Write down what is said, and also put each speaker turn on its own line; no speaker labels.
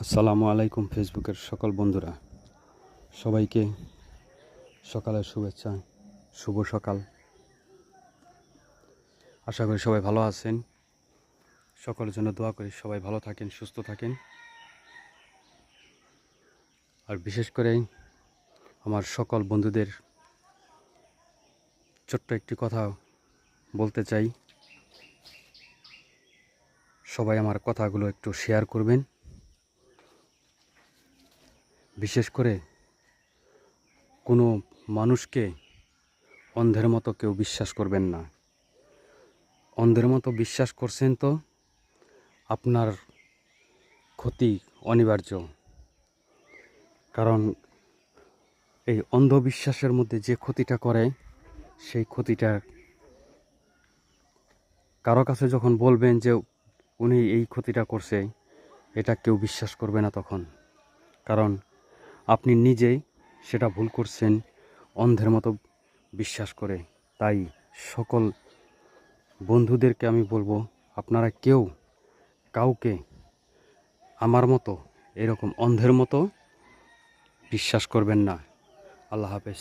আসসালামু আলাইকুম ফেসবুকের সকল বন্ধুরা, সবাইকে সকালের শুভেচ্ছা। শুভ সকাল। আশা করি সবাই ভালো আছেন। সকলের জন্য দোয়া করি সবাই ভালো থাকেন, সুস্থ থাকেন। আর বিশেষ করে আমার সকল বন্ধুদের ছোট্ট একটি কথা বলতে চাই, সবাই আমার কথাগুলো একটু শেয়ার করবেন। বিশেষ করে কোনো মানুষকে অন্ধের মতো কেউ বিশ্বাস করবেন না। অন্ধের মতো বিশ্বাস করছেন তো আপনার ক্ষতি অনিবার্য। কারণ এই অন্ধবিশ্বাসের মধ্যে যে ক্ষতিটা করে, সেই ক্ষতিটা কারো কাছে যখন বলবেন যে উনি এই ক্ষতিটা করছে, এটা কেউ বিশ্বাস করবে না তখন। কারণ আপনি নিজেই সেটা ভুল করছেন অন্ধের মতো বিশ্বাস করে। তাই সকল বন্ধুদেরকে আমি বলবো, আপনারা কেউ কাউকে আমার মতো এরকম অন্ধের মতো বিশ্বাস করবেন না। আল্লাহ হাফেজ।